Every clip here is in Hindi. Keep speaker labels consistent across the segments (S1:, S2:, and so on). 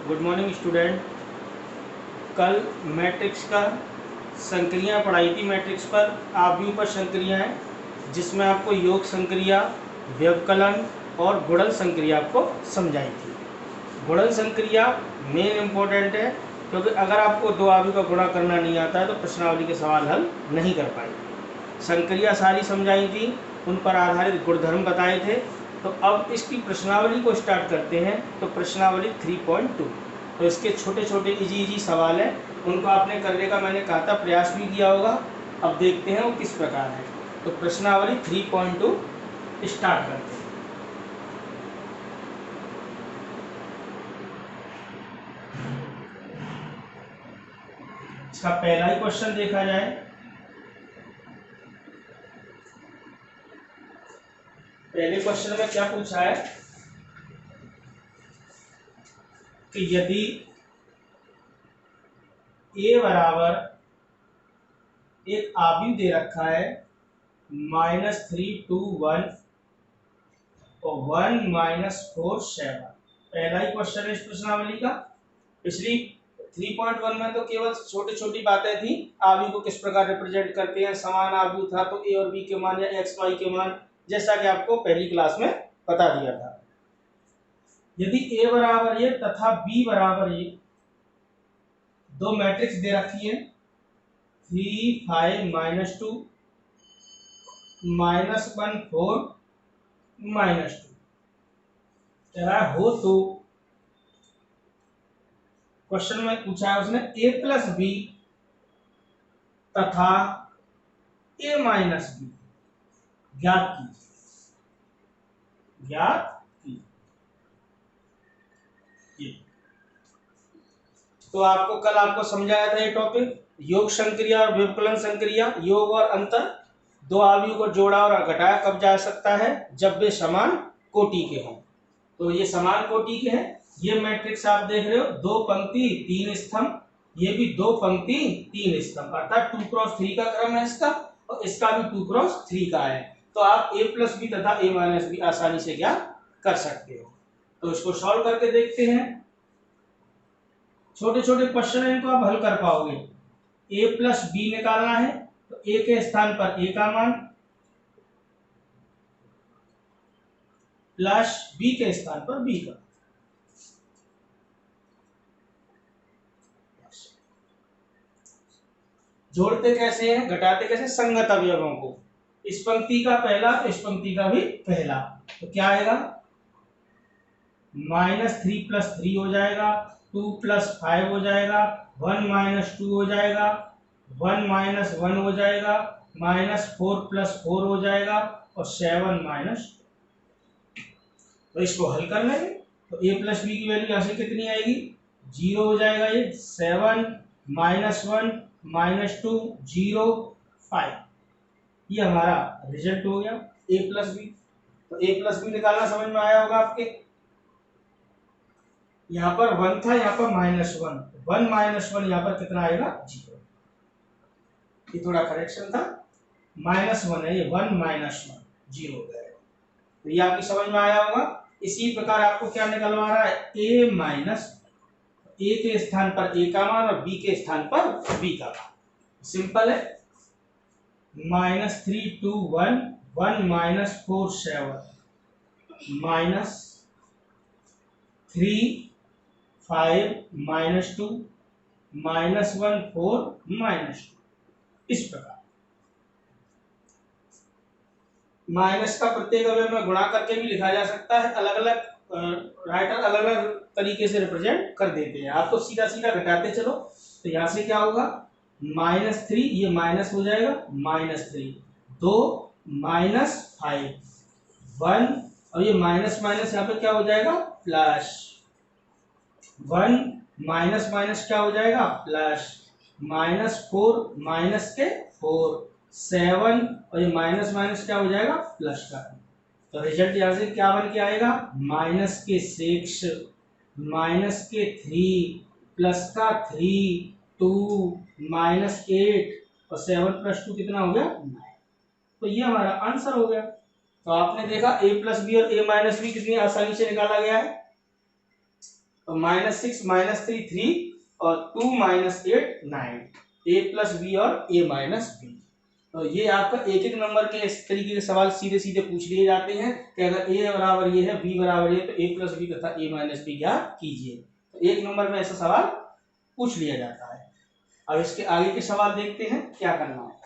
S1: Good morning student. कल मैट्रिक्स का संक्रिया पढ़ाई थी। मैट्रिक्स पर आव्यूह पर संक्रिया है, जिसमें आपको योग संक्रिया, व्यवकलन और गुणन संक्रिया आपको समझाई थी। गुणन संक्रिया मेन इम्पोर्टेंट है, क्योंकि अगर आपको दो आव्यूह का गुणा करना नहीं आता है तो प्रश्नावली के सवाल हल नहीं कर पाएंगे। संक्रिया सारी समझाई थी, उन पर आधारित गुणधर्म बताए थे। तो अब इसकी प्रश्नावली को स्टार्ट करते हैं। तो प्रश्नावली 3.2, तो इसके छोटे छोटे इजी सवाल हैं, उनको आपने करने का मैंने कहा था, प्रयास भी किया होगा। अब देखते हैं वो किस प्रकार है। तो प्रश्नावली 3.2 स्टार्ट करते हैं। इसका पहला ही क्वेश्चन देखा जाए। पहले क्वेश्चन में क्या पूछा है कि यदि a बराबर एक आव्यूह दे रखा है -3 2 1 और 1 -4 7। पहला ही क्वेश्चन है इस प्रश्नावली का। पिछली 3.1 में तो केवल छोटी छोटी बातें थी, आव्यूह को किस प्रकार रिप्रेजेंट करते हैं, समान आव्यूह था तो a और b के मान या x y के मान, जैसा कि आपको पहली क्लास में बता दिया था। यदि a बराबर ये तथा b बराबर ये दो मैट्रिक्स दे रखी है 3 5 -2 -1 4 -2 कह रहा हो, तो क्वेश्चन में पूछा है उसने a प्लस बी तथा a माइनस बी ज्ञात कीजिए। तो आपको कल आपको समझाया था ये टॉपिक, योग संक्रिया और व्यवकलन संक्रिया। योग और अंतर, दो आव्यूह को जोड़ा और घटाया कब जा सकता है, जब वे समान कोटि के हों। तो ये समान कोटि के हैं। ये मैट्रिक्स आप देख रहे हो, 2 पंक्ति 3 स्तंभ, ये भी 2 पंक्ति 3 स्तंभ, अर्थात 2x3 का क्रम है इसका, और इसका भी 2x3 का है। तो आप a प्लस बी तथा a माइनस बी आसानी से ज्ञात कर सकते हो। तो इसको सॉल्व करके देखते हैं। छोटे छोटे क्वेश्चन है, इनको आप हल कर पाओगे। a प्लस बी निकालना है, तो a के स्थान पर a का मान प्लस b के स्थान पर b का। जोड़ते कैसे हैं, घटाते कैसे, संगत अवयवों को। इस पंक्ति का पहला तो इस पंक्ति का भी पहला, तो क्या आएगा -3 + 3 हो जाएगा, 2 + 5 हो जाएगा, 1 - 2 हो जाएगा, 1 - 1 हो जाएगा, -4 + 4 हो जाएगा, और 7 तो इसको हल कर लेंगे। तो a प्लस बी की वैल्यू यहाँ से कितनी आएगी, 0 हो जाएगा। ये 7 -1 -2 0 5, ये हमारा रिजल्ट हो गया a प्लस बी। तो a प्लस बी निकालना समझ में आया होगा आपके। यहाँ पर 1 था, यहाँ पर -1, 1 -1 यहाँ पर कितना आएगा, 0। ये थोड़ा करेक्शन था, -1 है ये, 1 -1 0 हो जाएगा। तो ये आपकी समझ में आया होगा। इसी प्रकार आपको क्या निकलवा रहा है, a माइनस, a के स्थान पर a का मान और b के स्थान पर b का मान। सिंपल है, -3 2 1 1 -4 7 -3 5 -2 -1 4 -2। इस प्रकार माइनस का प्रत्येक अवयव में गुणा करके भी लिखा जा सकता है। अलग अलग राइटर अलग अलग तरीके से रिप्रेजेंट कर देते हैं। आपको सीधा सीधा घटाते चलो, तो यहाँ से क्या होगा, -3, ये माइनस हो जाएगा, -3 2 -5 1, और ये माइनस माइनस यहाँ पे क्या हो जाएगा, प्लस 1 माइनस माइनस क्या हो जाएगा, प्लस -4 माइनस के 4 7, और ये माइनस माइनस क्या हो जाएगा, प्लस का। तो रिजल्ट यहां से क्या बन के आएगा, -6 -3 प्लस का 3 2 -8 और 7 + 2 कितना हो गया, 9। तो ये हमारा आंसर हो गया। तो आपने देखा a प्लस बी और a माइनस बी कितनी आसानी से निकाला गया है। तो -6 -3 3 और 2 -8 9, a प्लस बी और a माइनस बी। तो ये आपका एक एक नंबर के इस तरीके के सवाल सीधे सीधे पूछ लिए जाते हैं कि अगर a बराबर ये है, b बराबर ये, तो a प्लस बी तथा a माइनस बी ज्ञात कीजिए। तो एक नंबर में ऐसा सवाल पूछ लिया जाता है। अब इसके आगे के सवाल देखते हैं क्या करना है।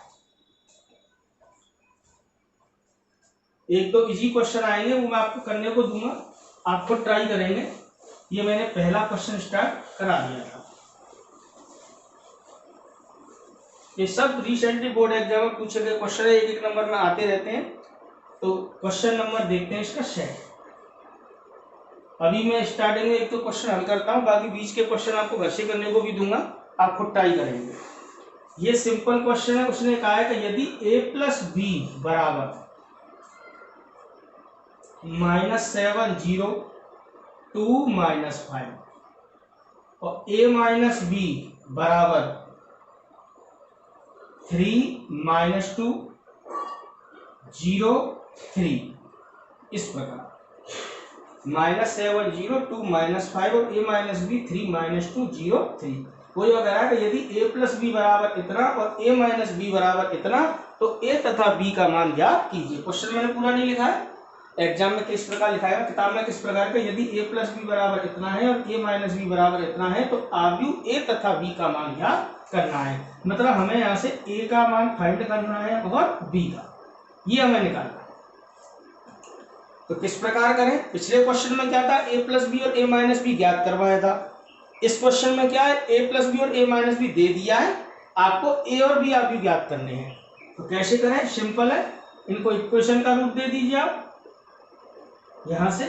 S1: एक दो इजी क्वेश्चन आएंगे, वो मैं आपको करने को दूंगा, आपको ट्राई करेंगे। ये मैंने पहला क्वेश्चन स्टार्ट करा दिया था। ये सब रिसेंटली बोर्ड एग्जाम में पूछे गए क्वेश्चन है, एक एक नंबर में आते रहते हैं। तो क्वेश्चन नंबर देखते हैं इसका सेट। अभी मैं स्टार्टिंग में एक तो क्वेश्चन हल करता हूँ, बाकी बीच के क्वेश्चन आपको घर से करने को भी दूंगा, आप खुद ट्राई करेंगे। ये सिंपल क्वेश्चन है। उसने कहा है कि यदि a प्लस बी बराबर -7 0 2 -5 और a माइनस बी बराबर 3 -2 0 3, इस प्रकार -7 0 2 -5 और a माइनस बी 3 -2 0 3। कोई अगर है कि यदि a प्लस बी बराबर इतना और a माइनस बी बराबर इतना, तो a तथा b का मान ज्ञात कीजिए। क्वेश्चन मैंने पूरा नहीं लिखा है, एग्जाम में किस प्रकार लिखा है, किताब में किस प्रकार का, यदि a प्लस बी बराबर इतना है और a माइनस बी बराबर इतना है, तो आव्यूह a तथा b का मान ज्ञात करना है। मतलब हमें यहाँ से a का मान फाइंड करना है और b का, ये हमें निकालना है। तो किस प्रकार करें? पिछले क्वेश्चन में क्या था, a प्लस बी और a माइनस बी ज्ञात करवाया था। इस क्वेश्चन में क्या है, a प्लस बी और a माइनस बी दे दिया है, आपको a और b आप भी ज्ञात करने हैं। तो कैसे करें? सिंपल है, इनको इक्वेशन का रूप दे दीजिए आप यहां से,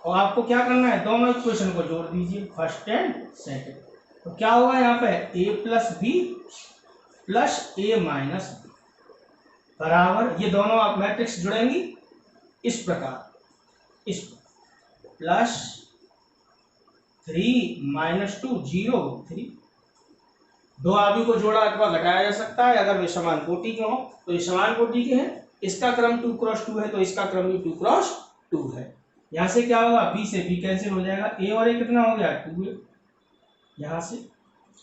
S1: और आपको क्या करना है, दोनों इक्वेशन को जोड़ दीजिए, फर्स्ट एंड सेकंड। तो क्या होगा यहाँ पे, a plus B plus a minus B बराबर, ये दोनों आप मैट्रिक्स जुड़ेंगी इस प्रकार, इस प्लस 3 -2 0 3। दो आव्यूह को जोड़ा अथवा घटाया जा सकता है अगर वे समान कोटि के हों, तो ये समान कोटि के हैं। इसका क्रम 2 क्रॉस 2 है, तो इसका क्रम भी 2 क्रॉस 2 है। यहां से क्या होगा, b से b कैंसिल हो जाएगा, a और a कितना हो गया 2 है। यहां से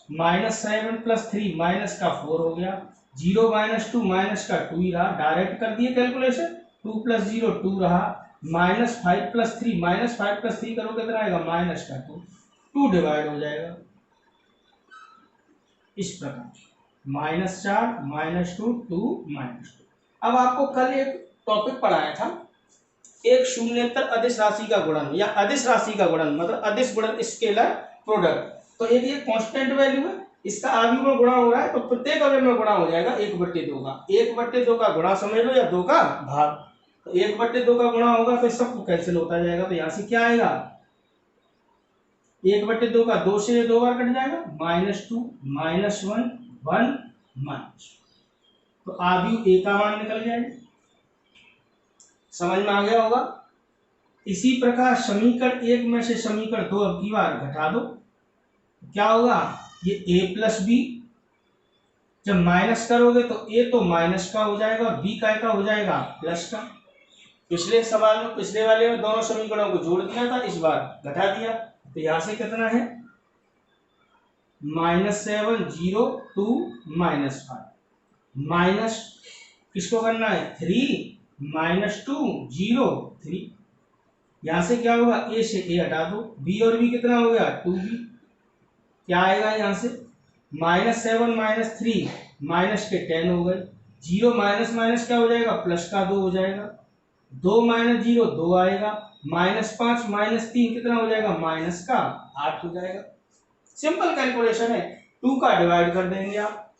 S1: -7 + 3 माइनस का 4 हो गया, 0 -2 माइनस का 2 ही रहा, डायरेक्ट कर दिए कैलकुलेशन, 2 + 0 2 रहा, -5 + 3 -5 + 3 करो कितना आएगा, माइनस का 2, 2 डिवाइड हो जाएगा इस प्रकार, -4 -2 2 -2। अब आपको कल एक टॉपिक पढ़ाया था, एक शून्येतर अदिश राशि का गुणन या अदिश राशि का गुणन, मतलब अदिश गुणन स्केलर प्रोडक्ट। तो एक ये कांस्टेंट वैल्यू है, इसका आव्यूह में गुणा हो रहा है, तो प्रत्येक अवयव में गुणा हो जाएगा 1/2 का। 1/2 का गुणा समझ लो या 2 का भाग। तो 1/2 का गुणा होगा तो सब कैंसिल होता जाएगा, तो यहाँ से क्या आएगा, 1/2 का 2 से 2 बार कट जाएगा, -2 -1 1 माइनस, तो आव्यूह a का मान निकल जाएगा। समझ में आ गया होगा। इसी प्रकार समीकरण 1 में से समीकरण 2 अब की बार घटा दो, क्या होगा, ये a प्लस बी, जब माइनस करोगे तो a तो माइनस का हो जाएगा और b का हो जाएगा प्लस का। पिछले सवाल में, पिछले वाले में दोनों समीकरणों को जोड़ दिया था, इस बार घटा दिया, तो यहां से कितना है, -7 0 2 -5 माइनस किसको करना है, 3 -2 0 3। यहां से क्या होगा, a से a हटा दो, b और b कितना हो गया 2b, क्या आएगा यहाँ से, -7 -3 माइनस के 10 हो गए, 0 माइनस माइनस क्या हो जाएगा, प्लस का 2 हो जाएगा, 2 - 0 2 आएगा, -5 -3 कितना हो जाएगा, माइनस का 8 हो जाएगा। सिंपल कैलकुलेशन है, 2 का डिवाइड कर देंगे आप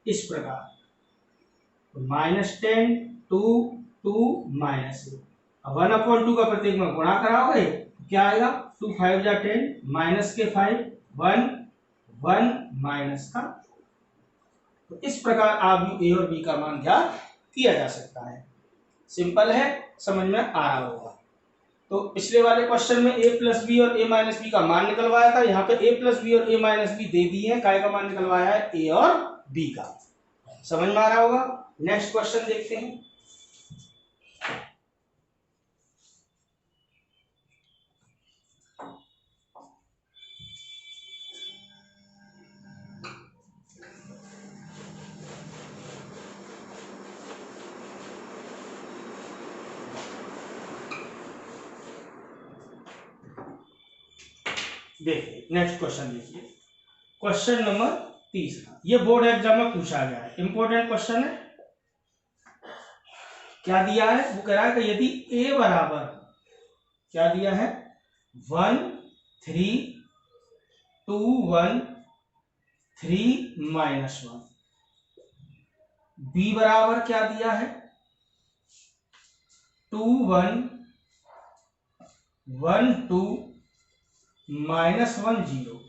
S1: इस प्रकार, -10 2 2 -1, 1/2 का प्रत्येक में गुणा कराओगे क्या आएगा, 2 5 जा 10 माइनस के 5 1 1 माइनस का। तो इस प्रकार आव्यूह a और b का मान ज्ञात किया जा सकता है। सिंपल है, समझ में आ रहा होगा। तो पिछले वाले क्वेश्चन में a प्लस बी और a माइनस बी का मान निकलवाया था, यहाँ पे a प्लस बी और a माइनस बी दे दिए हैं, काय का मान निकलवाया है, a और b का। समझ में आ रहा होगा। नेक्स्ट क्वेश्चन देखते हैं। देखिए नेक्स्ट क्वेश्चन देखिए, क्वेश्चन नंबर 3, ये बोर्ड एग्जाम में पूछा गया है, इंपॉर्टेंट क्वेश्चन है। क्या दिया है, वो कह रहा है कि यदि a बराबर, क्या दिया है, 1 3 2 1 3 -1, b बराबर क्या दिया है, 2 1 1 2 -1 0,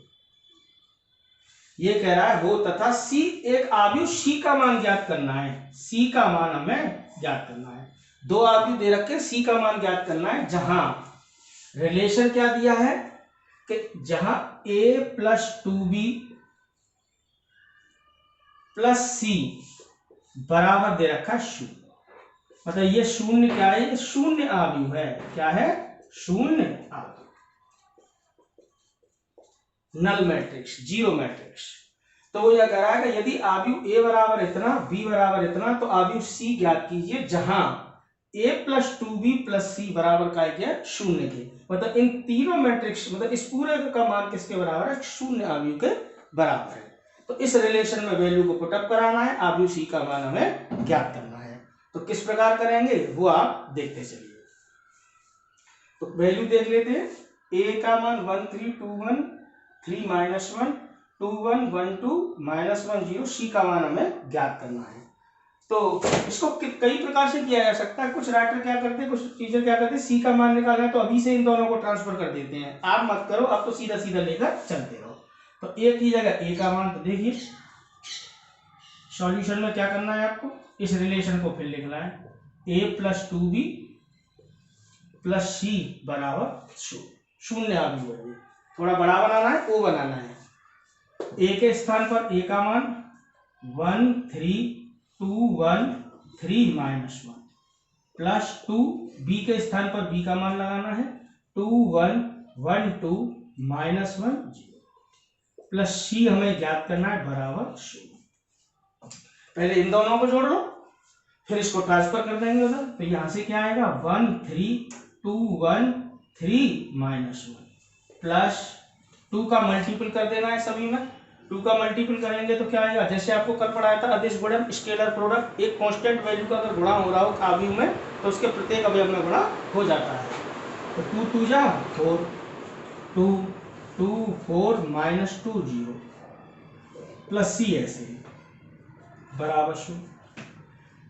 S1: ये कह रहा है हो तथा c, एक आव्यूह c का मान ज्ञात करना है, c का मान हमें ज्ञात करना है। दो आव्यूह दे रखे, c का मान ज्ञात करना है, जहां रिलेशन क्या दिया है कि जहां a + 2b + c बराबर दे रखा है 0, मतलब ये शून्य क्या है, ये शून्य आव्यूह है। क्या है, शून्य आव्यूह, नल मैट्रिक्स, जीरो मैट्रिक्स। तो वो यह कह रहा है कि यदि आव्यूह a बराबर इतना, b बराबर इतना, तो आव्यूह c ज्ञात कीजिए जहां a + 2b + c बराबर का है 0 के, मतलब इन तीनों मैट्रिक्स, मतलब इस पूरे का मान किसके बराबर है, शून्य आव्यूह के बराबर है। तो इस रिलेशन में वैल्यू को पुटअप कराना है, आव्यूह c का मान हमें ज्ञात करना है। तो किस प्रकार करेंगे वो आप देखते चलिए। तो वैल्यू देख लेते हैं, a का मान 1 3 2 1 3 -1 2 1 1 2 -1 0, c का मान हमें ज्ञात करना है। तो इसको कई प्रकार से किया जा सकता है। कुछ राइटर क्या करते हैं, कुछ टीचर क्या करते हैं, सी का मान निकालना है तो अभी से इन दोनों को ट्रांसफर कर देते हैं। आप मत करो, आप तो सीधा सीधा लेकर चलते रहो। तो ए की जगह ए का मान, तो देखिए सॉल्यूशन में क्या करना है आपको, इस रिलेशन को फिर लिखना है, a + 2b + c बराबर 0 आव्यूह है। थोड़ा बड़ा बनाना है, ओ बनाना है। a के स्थान पर a का मान 1 3 2 1 3 -1 + 2, b के स्थान पर b का मान लगाना है 2 1 1 2 -1 0 + c हमें ज्ञात करना है बराबर 0। पहले इन दोनों को जोड़ लो, फिर इसको ट्रांसफर कर देंगे उधर। तो यहां से क्या आएगा, 1 3 2 1 3 -1 प्लस 2 का मल्टीपल कर देना है सभी में। 2 का मल्टीपल करेंगे तो क्या आएगा, जैसे आपको कल पढ़ाया था अदिश गुणन स्केलर प्रोडक्ट, एक कांस्टेंट वैल्यू का अगर गुणा हो रहा हो आव्यूह में तो उसके प्रत्येक अवयव में गुणा हो जाता है। तो 2 2 जा 4 2 2 4 -2 0 प्लस c ऐसे बराबर 0।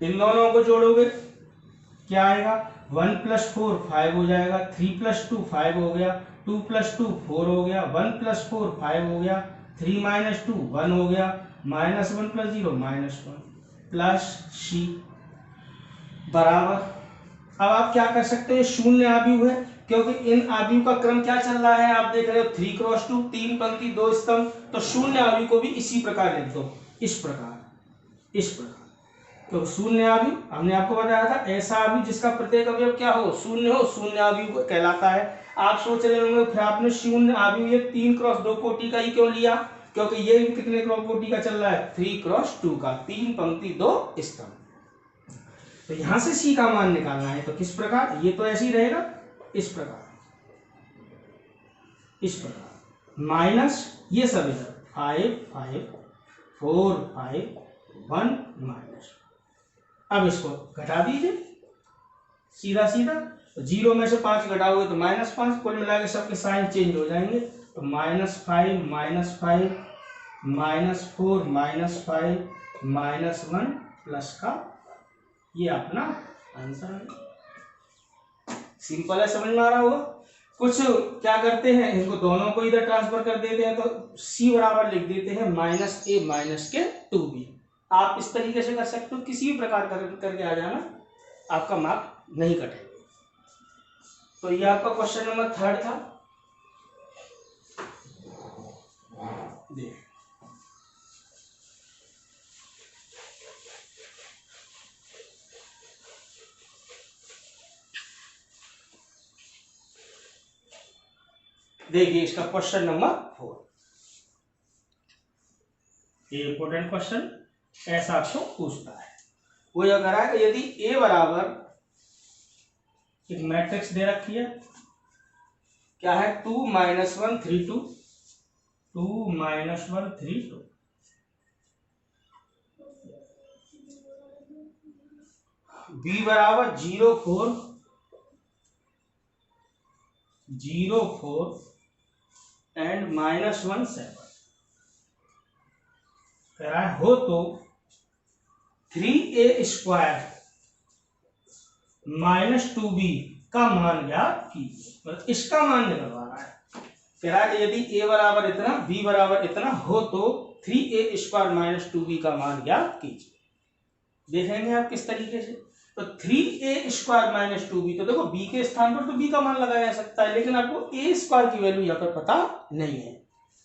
S1: इन दोनों को जोड़ोगे क्या आएगा, 1 + 4 5 हो जाएगा, 3 + 2 5 हो गया, 2 + 2 4 हो गया, 1 + 4 5 हो गया, 3 - 2 1 हो गया, -1 + 0 -1 प्लस c बराबर। अब आप क्या कर सकते हो, शून्य आव्यूह है, क्योंकि इन आव्यूह का क्रम क्या चल रहा है, आप देख रहे हो 3 × 2, 3 पंक्ति 2 स्तंभ। तो शून्य आव्यूह को भी इसी प्रकार लिख दो, इस प्रकार, इस प्रकार। तो शून्य आव्यूह हमने आपको बताया था, ऐसा आव्यूह जिसका प्रत्येक अवयव क्या हो, शून्य हो, शून्य आव्यूह कहलाता है। आप सोच रहे होंगे फिर आपने शून्य आव्यूह ये 3 × 2 कोटि का ही क्यों लिया, क्योंकि ये कितने कोटि का चल रहा है, 3 × 2 का, 3 पंक्ति 2 स्तंभ। तो यहां से c का मान निकालना है। तो किस प्रकार, ये तो ऐसे ही रहेगा, इस प्रकार, इस प्रकार, माइनस ये सब इधर 5 5 4 5 1 माइनस। अब इसको घटा दीजिए सीधा सीधा, तो 0 में से 5 घटाओगे तो -5, कुल मिला के सबके साइन चेंज हो जाएंगे। तो -5 -5 -4 -5 -1 प्लस का ये अपना आंसर है। सिंपल है, समझ में आ रहा होगा। कुछ क्या करते हैं, इनको दोनों को इधर ट्रांसफर कर देते हैं, तो c बराबर लिख देते हैं -a - 2b। आप इस तरीके से कर सकते हो, किसी भी प्रकार करके आ जाना, आपका मार्क नहीं कटेगा। तो ये आपका क्वेश्चन नंबर 3 था। देखिए इसका क्वेश्चन नंबर 4, ये इंपॉर्टेंट क्वेश्चन ऐसा आपको पूछता है। वो यह कह रहा है कि यदि a बराबर एक मैट्रिक्स दे रखी है, क्या है 2 - 1 3 2, 2 - 1 3 2। b बराबर 0 4 0 4 एंड -1 7। कह रहा है हो तो 3a स्क्वायर -2b का मान ज्ञात कीजिए। मतलब इसका मान निकलवा रहा है। कह रहा है कि यदि a बराबर इतना b बराबर इतना हो तो 3a स्क्वायर -2b का मान ज्ञात कीजिए। देखेंगे आप किस तरीके से। तो 3a स्क्वायर -2b, तो देखो b के स्थान पर तो b का मान लगाया जा सकता है, लेकिन आपको a स्क्वायर की वैल्यू यहाँ पर पता नहीं है,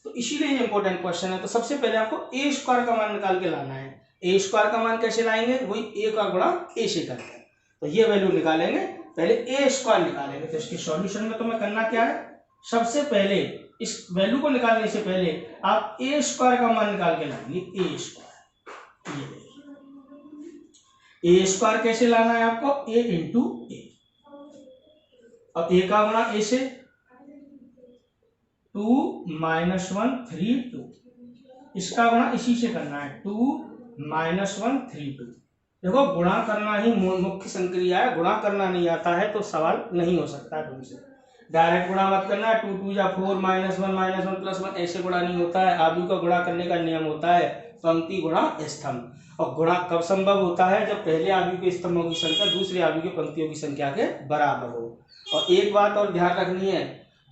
S1: तो इसीलिए ये इंपॉर्टेंट क्वेश्चन है। तो सबसे पहले आपको a स्क्वायर का मान निकाल के लाना है। a स्क्वायर का मान कैसे लाएंगे, वही a का गुणा a से करके। तो ये वैल्यू निकालेंगे, पहले a स्क्वायर निकालेंगे। तो इसके सॉल्यूशन में तुम्हें करना क्या है, सबसे पहले इस वैल्यू को निकालने से पहले आप a स्क्वायर का मान निकाल के लाएंगे। a स्क्वायर, ये ए स्क्वायर कैसे लाना है आपको, a इंटू ए। अब a का गुणा a से 2 - 1 3 2, इसका गुणा इसी से करना है 2 - 1 3 2। देखो गुणा करना ही मुख्य संक्रिया है, गुणा करना नहीं आता है तो सवाल नहीं हो सकता है तुमसे। डायरेक्ट गुणा मत करना है, 2 2 या 4 -1 प्लस 1 ऐसे गुणा नहीं होता है। आव्यूह का गुणा करने का नियम होता है पंक्ति गुणा स्तंभ। और गुणा कब संभव होता है, जब पहले आव्यूह के स्तंभों की संख्या दूसरे आव्यूह के पंक्तियों की संख्या के बराबर हो। और एक बात और ध्यान रखनी है,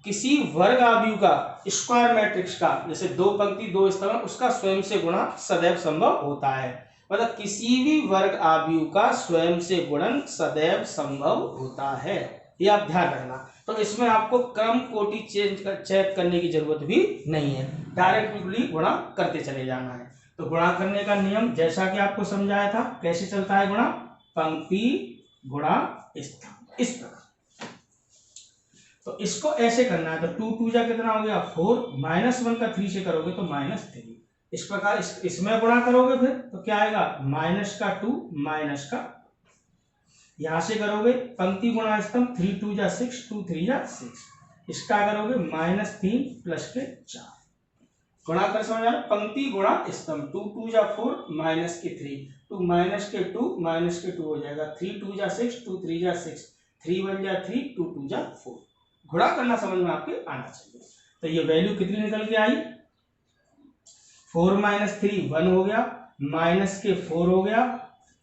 S1: किसी वर्ग आव्यूह का स्क्वायर मैट्रिक्स का, जैसे 2 पंक्ति 2 स्तंभ, उसका स्वयं से गुणा सदैव संभव होता है। मतलब किसी भी वर्ग आव्यूह का स्वयं से गुणन सदैव संभव होता है, ये आप ध्यान रखना। तो इसमें आपको क्रम कोटि चेक करने की जरूरत भी नहीं है, डायरेक्टली गुणा करते चले जाना है। तो गुणा करने का नियम जैसा कि आपको समझाया था, कैसे चलता है गुणा, पंक्ति गुणा स्तंभ, इस प्रकार। तो इसको ऐसे करना है। तो 2 2 जा कितना हो गया 4, -1 का 3 से करोगे तो -3। इस प्रकार इसमें गुणा करोगे फिर तो क्या आएगा, -2 का, यहां से करोगे पंक्ति गुणा स्तंभ, 3 2 जा 6 2 3 जा 6, इसका करोगे -3 प्लस के 4। गुणा कर समझ आ रहा, पंक्ति गुणा स्तंभ, 2 2 जा 4 -3, 2 -2 हो जाएगा, 3 2 जा 6 2 3 जा 6, 3 1 जा 3 2 2 जा 4। गुणा करना समझ में आपके आना चाहिए। तो ये वैल्यू कितनी निकल के आई, 4 - 3 1 हो गया, माइनस के 4 हो गया,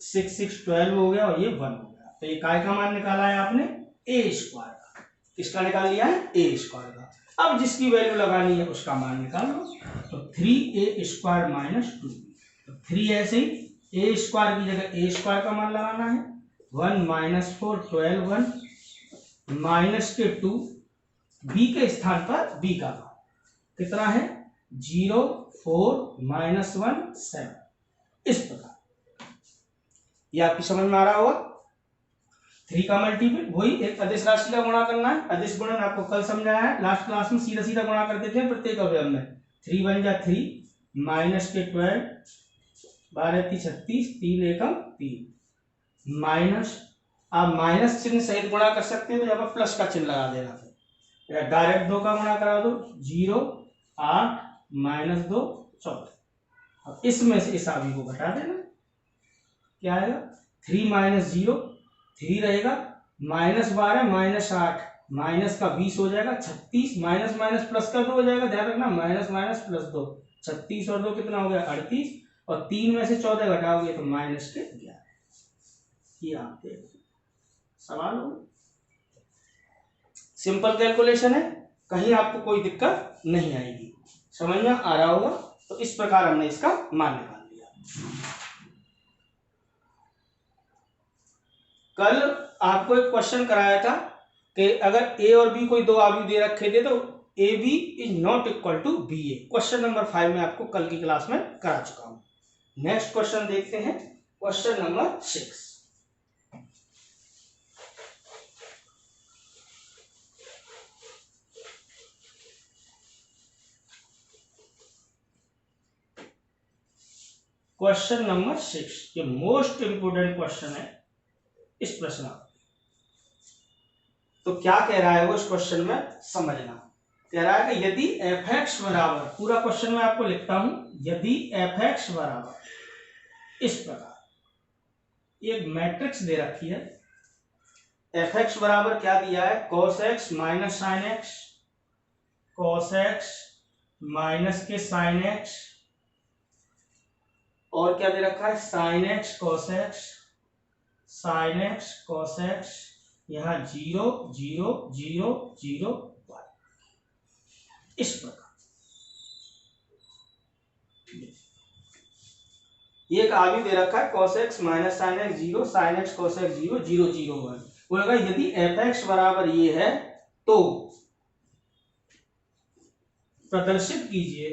S1: 6 6 12 हो गया, और ये 1 हो गया। तो ये काय का मान निकाला है आपने, a स्क्वायर का। किसका निकाल लिया है, a स्क्वायर का। अब जिसकी वैल्यू लगानी है उसका मान निकालो। तो 3a स्क्वायर -2, तो 3 ऐसे ही a स्क्वायर की जगह a स्क्वायर का मान लगाना है। 1 - 4 12 1 माइनस के 2, b के स्थान पर b का मान कितना है, 0 4 -1 7। इस प्रकार ये आपकी समझ में आ रहा होगा। 3 का मल्टीपल, वही एक अदिश राशि का गुणा करना है। अदिश गुणन आपको कल समझाया है लास्ट क्लास में, सीधा सीधा गुणा करते थे प्रत्येक अवयव में। 3 1 जा 3 माइनस के 12 12 3 36 3 एकम 3 माइनस, आप माइनस चिन्ह सहित गुणा कर सकते हैं तो यहाँ पर प्लस का चिन्ह लगा देना था, या डायरेक्ट 2 का गुणा करा दो, 0 8 -2 14। अब इसमें से इस आवी को घटा देना, क्या आएगा 3 - 0 3 रहेगा, -12 -8 माइनस का 20 हो जाएगा, 36 माइनस माइनस प्लस का 2 हो जाएगा, ध्यान रखना माइनस माइनस प्लस 2, 36 और 2 कितना हो गया 38, और 3 में से 14 घटाओगे तो -11। ये आप देखो सवाल हो, सिंपल कैलकुलेशन है, कहीं आपको कोई दिक्कत नहीं आएगी, समझ में आ रहा होगा। तो इस प्रकार हमने इसका मान निकाल लिया। कल आपको एक क्वेश्चन कराया था कि अगर ए और बी कोई दो आव्यूह दे रखे थे तो A B is not equal to B A. Question number 5 में आपको कल की क्लास में करा चुका हूं। नेक्स्ट क्वेश्चन देखते हैं, क्वेश्चन नंबर 6। क्वेश्चन नंबर 6 ये मोस्ट इंपोर्टेंट क्वेश्चन है इस प्रश्न। तो क्या कह रहा है वो इस क्वेश्चन में समझना। कह रहा है कि यदि एफ एक्स बराबर, पूरा क्वेश्चन मैं आपको लिखता हूं, यदि एफ एक्स बराबर इस प्रकार एक मैट्रिक्स दे रखी है, एफ एक्स बराबर क्या दिया है, cos x minus sine x, cos x minus के साइन एक्स, और क्या दे रखा है, sine x cos x, sine x cos x, यहां 0 0 0 0 1, इस प्रकार एक आगे दे रखा है cos x minus sine x 0, sine x cos x 0 0 0 1। बोलेगा यदि एफ एक्स बराबर ये है तो प्रदर्शित कीजिए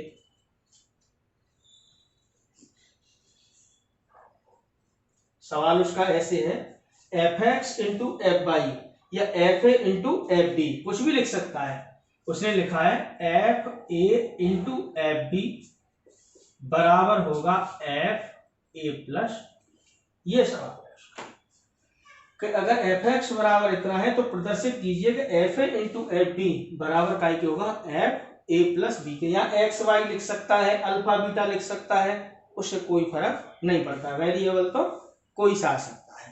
S1: सवाल उसका ऐसे है, f x into f y या एफ ए इंटू एफ बी, कुछ भी लिख सकता है। उसने लिखा है एफ ए इंटू एफ बी बराबर होगा एफ ए प्लस, ये सवाल है कि अगर एफ एक्स बराबर इतना है तो प्रदर्शित कीजिए कि एफ ए इंटू एफ बी बराबर काय के होगा एफ ए प्लस बी के। यहाँ एक्स वाई लिख सकता है, अल्फा बीटा लिख सकता है, उससे कोई फर्क नहीं पड़ता, वेरिएबल तो कोई सा आ सकता है।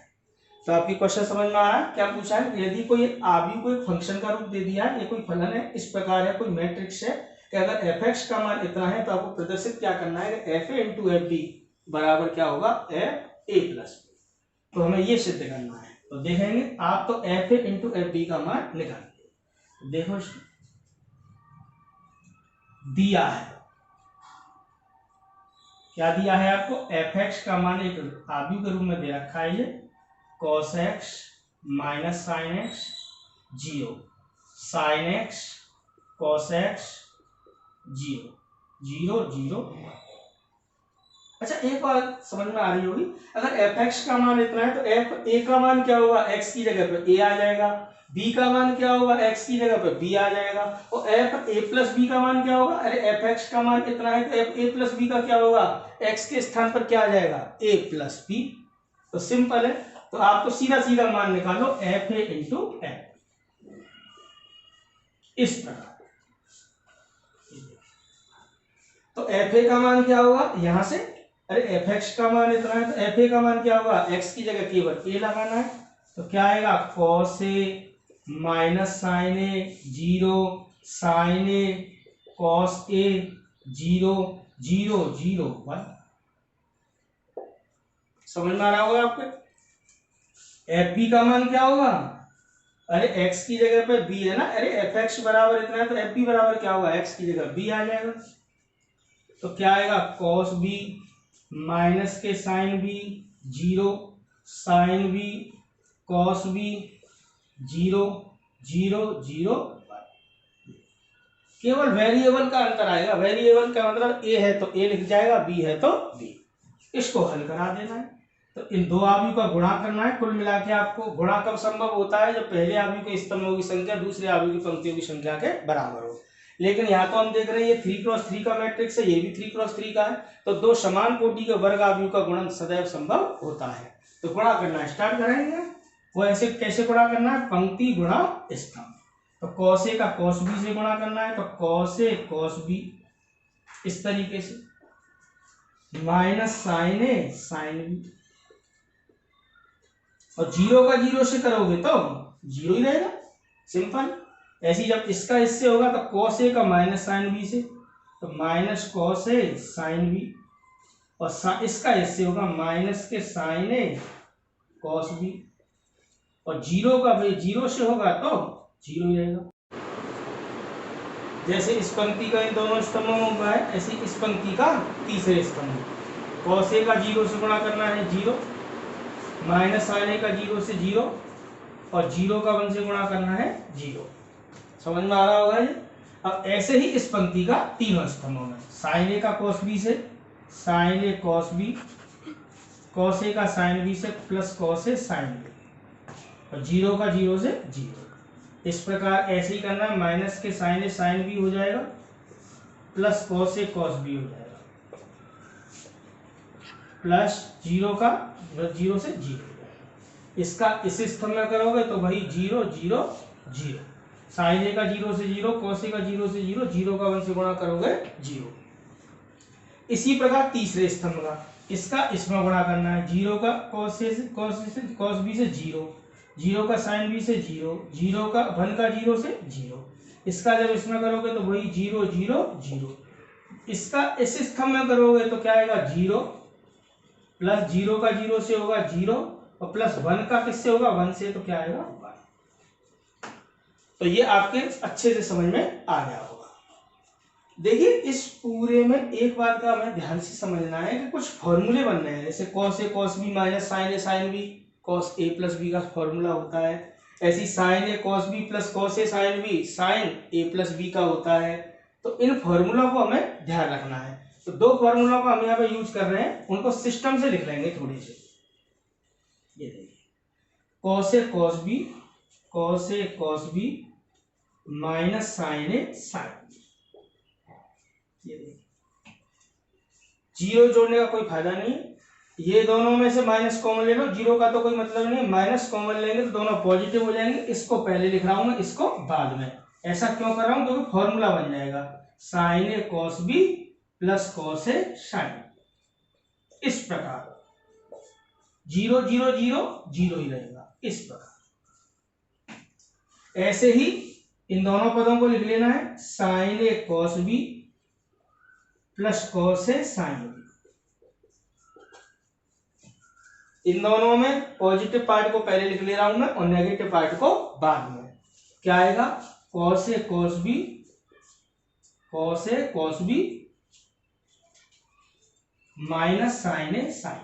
S1: तो आपकी क्वेश्चन समझ में आ रहा है, क्या पूछा है, यदि कोई आबी को एक फंक्शन का रूप दे दिया है, ये कोई फलन है, इस प्रकार है, कोई मैट्रिक्स है कि अगर एफ एक्स का मान इतना है तो आपको प्रदर्शित क्या करना है कि एफ ए इंटू एफ बी बराबर क्या होगा एफ ए प्लस बी। तो हमें ये सिद्ध करना है, तो देखेंगे आप तो एफ ए इंटू एफ बी का मान निकालिए। देखो दिया है, क्या दिया है आपको, एफ एक्स का मान एक आबी के रूप में दे रखा है, ये cos x minus sine x 0, sine x cos x 0 0 0। अच्छा एक बात समझ में आ रही होगी, अगर एफ एक्स का मान इतना है तो एफ ए का मान क्या होगा, एक्स की जगह पे ए आ जाएगा, बी का मान क्या होगा, एक्स की जगह पे बी आ जाएगा, और एफ ए प्लस बी का मान क्या होगा, अरे एफ एक्स का मान इतना है तो एफ ए प्लस बी का क्या होगा, एक्स के स्थान पर क्या आ जाएगा, ए प्लस बी। तो सिंपल है, तो आपको सीधा सीधा मान निकालो एफ ए इंटू एफ, इस प्रकार। तो एफ ए का मान क्या होगा, यहां से अरे एफ एक्स का मान इतना है तो एफ ए का मान क्या होगा, एक्स की जगह केवल ए लगाना है, तो क्या आएगा cos A minus sign A 0, sign A cos ए 0 0 0 1। समझ में आ रहा होगा आपको। एफ बी का मान क्या होगा, अरे एक्स की जगह पे बी है ना, अरे एफ एक्स बराबर इतना है तो एफ बी बराबर क्या होगा, एक्स की जगह बी आ जाएगा, तो क्या आएगा cos बी माइनस के sine B 0, sine B cos B 0 0 0 1। केवल वेरिएबल का अंतर आएगा, वेरिएबल का मतलब ए है तो ए लिख जाएगा, बी है तो बी, इसको हल करा देना है। तो इन दो आव्यूह का गुणा करना है। कुल मिला के आपको गुणा कब संभव होता है, जब पहले आव्यूह के स्तंभों की संख्या दूसरे आव्यूह की पंक्तियों की संख्या के बराबर हो। लेकिन यहाँ तो हम देख रहे हैं ये 3x3 का मैट्रिक्स है, ये भी 3x3 का है, तो दो समान कोटि के वर्ग आव्यूह का गुणन सदैव संभव होता है। तो गुणा करना स्टार्ट करेंगे। वो ऐसे कैसे गुणा करना है, पंक्ति गुणा स्तंभ। तो cos a का cos b से गुणा करना है, तो cos a cos b इस तरीके से, माइनस साइन ए साइन बी, और 0 का 0 से करोगे तो 0 ही रहेगा, सिंपल। ऐसी जब इसका इससे होगा तो cos a का माइनस साइन बी से, तो minus cos a sine B, और इसका इससे होगा माइनस के साइन ए cos b, और 0 का भाई 0 से होगा तो 0 ही रहेगा। जैसे इस पंक्ति का इन दोनों स्तंभों में हुआ है, ऐसे इस पंक्ति का तीसरे स्तंभ, cos a का 0 से गुणा करना है 0, माइनस साइन ए का 0 से 0, और 0 का 1 से गुणा करना है 0। समझ में आ रहा होगा ये। अब ऐसे ही इस पंक्ति का तीनों स्तंभों में, साइन ए का cos b से, sine A cos b, cos a का साइन b से plus cos a sine b, और 0 का 0 से 0। इस प्रकार ऐसे ही करना है, माइनस के साइन ए साइन बी हो जाएगा, plus cos a cos b हो जाएगा, प्लस 0 का 0 से 0 हो जाएगा। इसका इस स्तंभ में करोगे तो भाई 0 0 0। साइन ए का 0 से 0, कॉस ए का 0 से 0, 0 का 1 से गुणा करोगे 0। इसी प्रकार तीसरे स्तंभ का, इसका इसमें गुणा करना है। 0 का कॉस ए से कॉस बी से 0, 0 का साइन बी से 0, 0 का 1 का 0 से 0। इसका जब इसमें करोगे तो वही 0 0 0। इसका इस स्तंभ में करोगे तो क्या आएगा 0 प्लस 0 का 0 से होगा 0 और प्लस 1 का किससे होगा 1 से, तो क्या आएगा 1। तो ये आपके अच्छे से समझ में आ गया होगा। देखिए इस पूरे में एक बात का हमें ध्यान से समझना है कि कुछ फॉर्मूले बन रहे हैं, जैसे cos A cos B minus sign A sine B, cos A plus B का फॉर्मूला होता है। ऐसी sign A cos B plus cos A sine B sign A plus B का होता है। तो इन फॉर्मूला को हमें ध्यान रखना है। तो दो फॉर्मूला को हम यहाँ पे यूज कर रहे हैं, उनको सिस्टम से लिख लेंगे थोड़े से। ये देखिए cos A cos B minus sign A sine B. ये देखिए जीरो जोड़ने का कोई फायदा नहीं, ये दोनों में से माइनस कॉमन ले लो, जीरो का तो कोई मतलब नहीं, माइनस कॉमन लेंगे तो दोनों पॉजिटिव हो जाएंगे। इसको पहले लिख रहा हूं मैं, इसको बाद में। ऐसा क्यों कर रहा हूं, क्योंकि फॉर्मूला बन जाएगा sign A cos B plus cos A sign. इस प्रकार 0 0 0 0 ही रहेगा, इस प्रकार। ऐसे ही इन दोनों पदों को लिख लेना है, sign A cos B plus cos A sine B. इन दोनों में पॉजिटिव पार्ट को पहले लिख ले रहा हूं मैं और नेगेटिव पार्ट को बाद में। क्या आएगा cos A cos B minus sign A sign.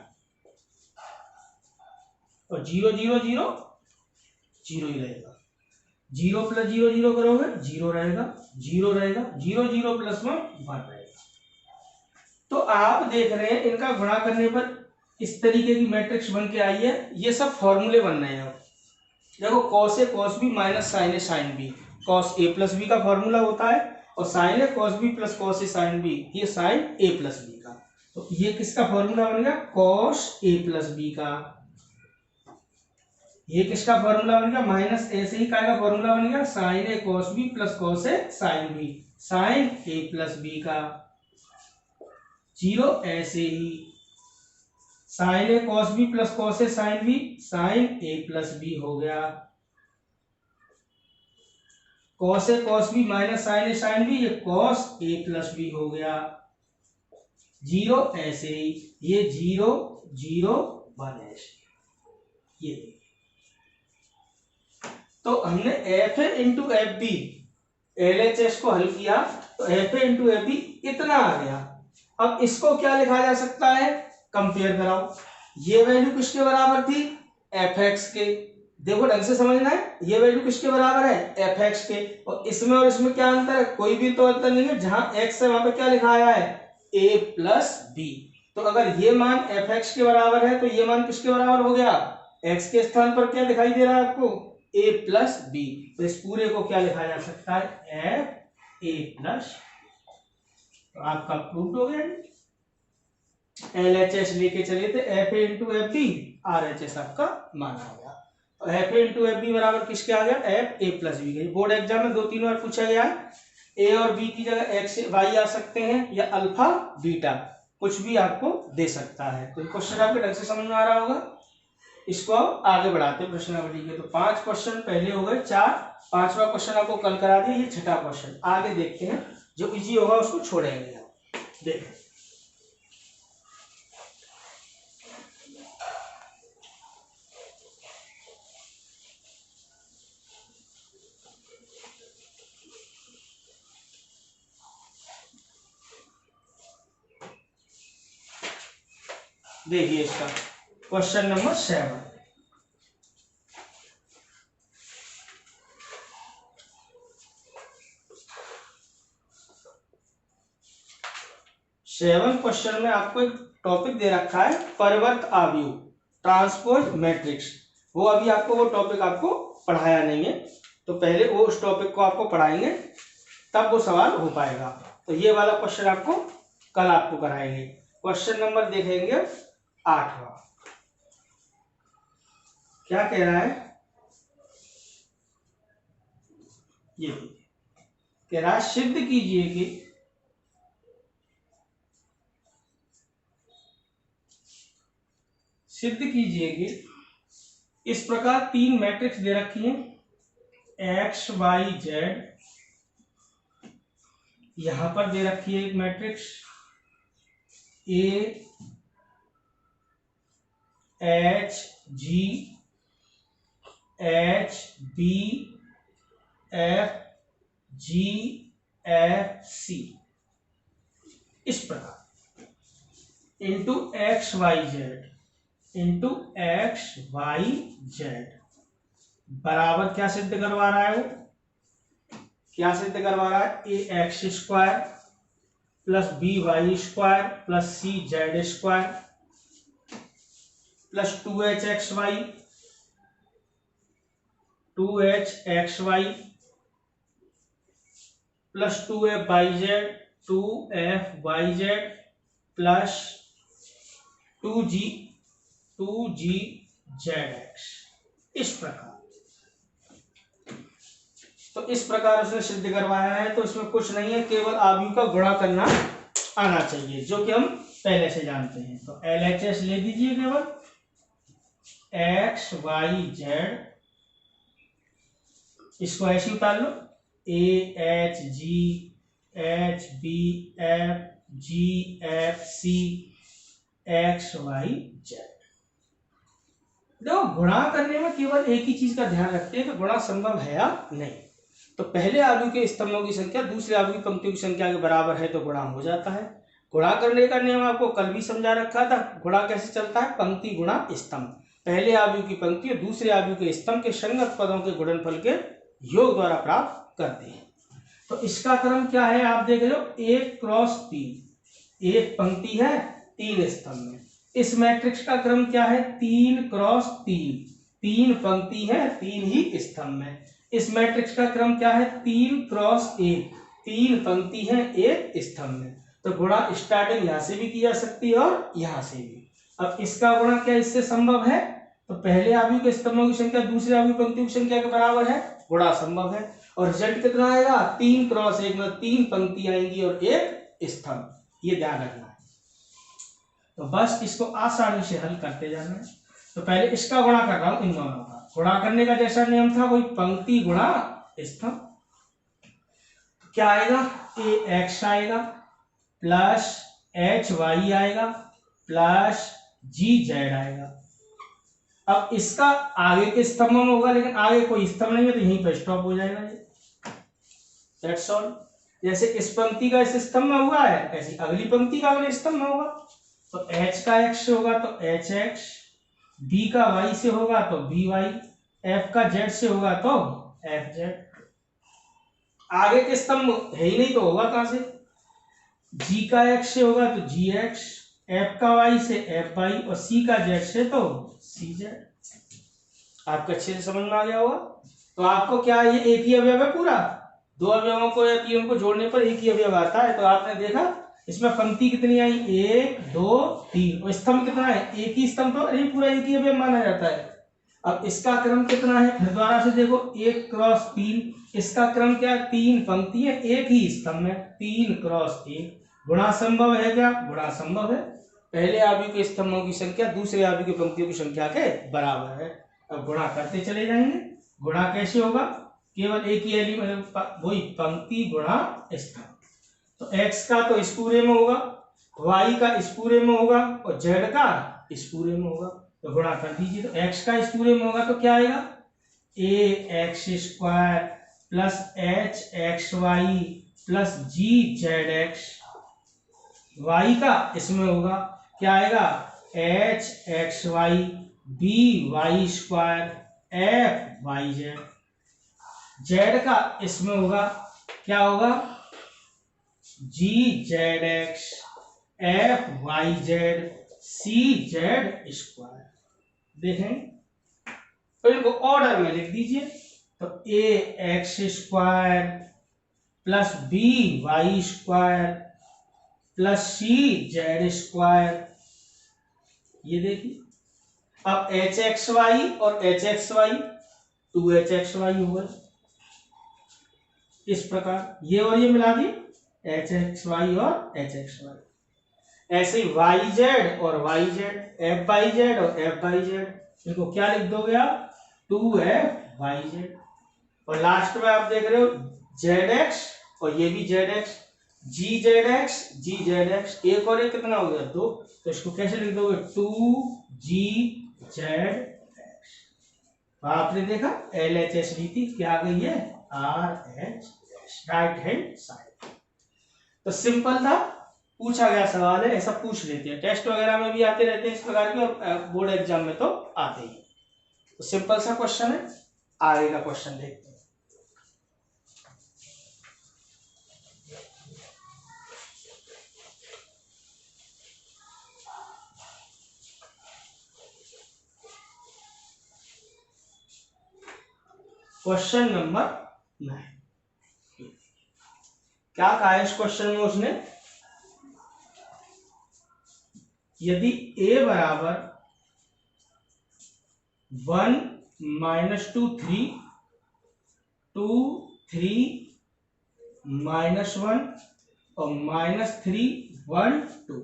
S1: और 0 0 0 0 ही रहेगा। 0 प्लस 0 0 करोगे 0 रहेगा, 0 रहेगा, 0 0 प्लस 1 1 रहेगा। तो आप देख रहे हैं इनका गुणा करने पर इस तरीके की मैट्रिक्स बन के आई है। ये सब फॉर्मूले बन रहे हैं। देखो cos A cos B minus sign A sine B, cos A plus B का फॉर्मूला होता है, और sign A cos B plus cos A sine B, ये साइन ए प्लस बी का। तो ये किसका फॉर्मूला बन गया, कॉस ए प्लस बी का। ये किसका फॉर्मूला बन गया, माइनस ऐसे ही का फॉर्मूला बन गया sign A cos B plus cos A sine B, sign A plus B का। 0 ऐसे ही sign A cos B plus cos A sine B, sign A plus B हो गया। Cos A cos B minus sign A sine B, ये कॉस ए प्लस बी हो गया। 0 ऐसे ही, ये 0 0 1 ऐसे। ये तो हमने एफ ए इंटू एफ बी LHS को हल किया, तो एफ ए इंटू एफ बी इतना आ गया। अब इसको क्या लिखा जा सकता है, कंपेयर कराओ। ये वैल्यू किसके बराबर थी, एफ एक्स के। देखो ढंग से समझना है, ये वैल्यू किसके बराबर है, एफ एक्स के। और इसमें क्या अंतर है, कोई भी तो अंतर नहीं है। जहां एक्स है वहां पे क्या लिखा आया है, ए प्लस बी। तो अगर ये मान एफ एक्स के बराबर है तो ये मान किसके बराबर हो गया, एक्स के स्थान पर क्या दिखाई दे रहा है आपको, ए प्लस बी। तो इस पूरे को क्या लिखा जा सकता है, एफ ए प्लस। तो आपका प्रूफ हो गया। LHS लेके चले थे, एफ ए इंटू एफ बी, RHS आपका मान आ गया। तो एफ ए इंटू एफ बी बराबर किसके आ गया, F A plus B. Board exam में 2-3 बार पूछा गया है। ए और बी की जगह एक्स वाई आ सकते हैं, या अल्फा बीटा, कुछ भी आपको दे सकता है। तो क्वेश्चन आपके ढंग से समझ में आ रहा होगा। इसको आगे बढ़ाते हैं प्रश्नावली के। तो 5 क्वेश्चन पहले हो गए, 4, 5वां क्वेश्चन आपको कल करा दिया, ये 6ठा क्वेश्चन। आगे देखते हैं, जो इजी होगा उसको छोड़ेंगे। देखें देखिए इसका क्वेश्चन नंबर 7। क्वेश्चन में आपको एक टॉपिक दे रखा है, परिवर्त आव्यूह, ट्रांसपोज मैट्रिक्स। वो अभी आपको वो टॉपिक आपको पढ़ाया नहीं है, तो पहले वो उस टॉपिक को आपको पढ़ाएंगे, तब वो सवाल हो पाएगा। तो ये वाला क्वेश्चन आपको कल आपको कराएंगे। क्वेश्चन नंबर देखेंगे 8वां। क्या कह रहा है, ये देखिए कह रहा है सिद्ध कीजिए कि इस प्रकार तीन मैट्रिक्स दे रखी हैं एक्स वाई जेड, यहां पर दे रखी है एक matrix A H G H B F G F C, इस प्रकार इंटू एक्स वाई जेड बराबर क्या सिद्ध करवा रहा है वो, क्या सिद्ध करवा रहा है, a x square plus b y square plus c z square plus 2h plus 2f plus 2gzx, इस प्रकार। तो इस प्रकार उसने सिद्ध करवाया है। तो इसमें कुछ नहीं है, केवल आव्यूह का गुणा करना आना चाहिए, जो कि हम पहले से जानते हैं। तो LHS ले दीजिए, केवल एक्स वाई जेड, इसको ऐसे उतार लो, a H G H B F G F c x y z. देखो गुणा करने में केवल एक ही चीज का ध्यान रखते हैं कि गुणा संभव है या नहीं। तो पहले आव्यूह के स्तंभों की संख्या दूसरे आव्यूह की पंक्तियों की संख्या के बराबर है तो गुणा हो जाता है। गुणा करने का नियम आपको कल भी समझा रखा था। गुणा कैसे चलता है, पंक्ति गुणा स्तंभ, पहले आव्यूह की पंक्ति और दूसरे आव्यूह के स्तंभ के संगत पदों के गुणनफल के योग द्वारा प्राप्त करते हैं। तो इसका क्रम क्या है, आप देख लो 1 क्रॉस 3, एक पंक्ति है 3 स्तंभ में। इस मैट्रिक्स का क्रम क्या है, 3 क्रॉस 3, 3 पंक्ति है 3 ही स्तंभ में। इस मैट्रिक्स का क्रम क्या है, 3 क्रॉस 1, 3 पंक्ति है 1 स्तंभ में। तो गुणा स्टार्टिंग यहां से भी की जा सकती है और यहां से भी। अब इसका गुणा क्या इससे संभव है, तो पहले आव्यूह के स्तंभों की संख्या दूसरे आव्यूह पंक्तियों की संख्या के बराबर है, गुणा संभव है। और रिजल्ट कितना आएगा, 3 क्रॉस 1 में 3 पंक्ति आएंगी और 1 स्तंभ, ये ध्यान रखना है। तो बस इसको आसानी से हल करते जाना है। तो पहले इसका गुणा कर रहा हूं, इन दोनों का गुणा करने का जैसा नियम था वही पंक्ति गुणा स्तंभ। तो क्या आएगा, ए एक्स आएगा प्लस एच वाई आएगा प्लस जी जेड आएगा। अब इसका आगे के स्तंभ में होगा, लेकिन आगे कोई स्तंभ नहीं है तो यहीं पर स्टॉप हो जाएगा ये। That's all. जैसे इस पंक्ति का इस स्तंभ में हुआ है, ऐसी अगली पंक्ति का अगले स्तंभ में होगा। तो h का x से होगा तो hx, b का y से होगा तो by, f का z से होगा तो fz। आगे के स्तंभ है ही नहीं तो होगा कहां से, g का x से होगा तो gx, f का y से fy और c का z से तो cz। आपको अच्छे से समझ में आ गया होगा। तो आपको क्या ये एक ही अवयव है पूरा, दो अवयवों को या तीनों को जोड़ने पर एक ही अवयव आता है। तो आपने देखा इसमें पंक्ति कितनी आई, 1 2 3, और स्तंभ कितना है, एक ही स्तंभ, तो अरे पूरा एक ही अवयव माना जाता है। अब इसका क्रम कितना है, फिर दोबारा से देखो 1 क्रॉस 3, इसका क्रम क्या है, 3 पंक्ति है एक ही स्तंभ में, 3 क्रॉस 3। गुणा संभव है क्या, गुणा संभव है। पहले आव्यूह के स्तंभों की संख्या दूसरे आव्यूह की पंक्तियों की संख्या के बराबर है। अब गुणा करते चले जाएंगे। गुणा कैसे होगा, केवल एक ही एलिमेंट, वही पंक्ति गुणा स्तंभ। तो x का तो इस पूरे में होगा, y का इस पूरे में होगा और z का इस पूरे में होगा। तो गुणा कर दीजिए। तो x का इस पूरे में होगा तो क्या आएगा, a x square plus h x y plus g z x. y का इसमें होगा क्या आएगा, h x y b y square f y z. z का इसमें होगा क्या होगा, g z x f Y z c z square. देखें तो इनको ऑर्डर में लिख दीजिए। तो a x square plus b y square plus c z square, ये देखिए। अब एच एक्स वाई और H x Y 2h X Y होगा। इस प्रकार ये और ये मिला दी एच एक्स वाई और एच एक्स वाई। ऐसे ही वाई जेड और Y Z, F Y Z और एफ वाई जेड, इनको क्या लिख दोगे आप, 2f(yz). और लास्ट में आप देख रहे हो zx और ये भी zx, gzx gzx, एक और एक कितना हो गया 2, तो इसको कैसे लिख दोगे 2gzx। आपने देखा LHSBT क्या आ गई है RH, राइट हैंड साइड। तो सिंपल था, पूछा गया सवाल है, ऐसा पूछ लेते हैं, टेस्ट वगैरह में भी आते रहते हैं इस प्रकार के और बोर्ड एग्जाम में तो आते ही। तो सिंपल सा क्वेश्चन है, आगे का क्वेश्चन देखते हैं। क्वेश्चन नंबर 9, क्या कहा है इस क्वेश्चन में उसने, यदि a बराबर 1 -2 3 2 3 -1 और -3 1 2,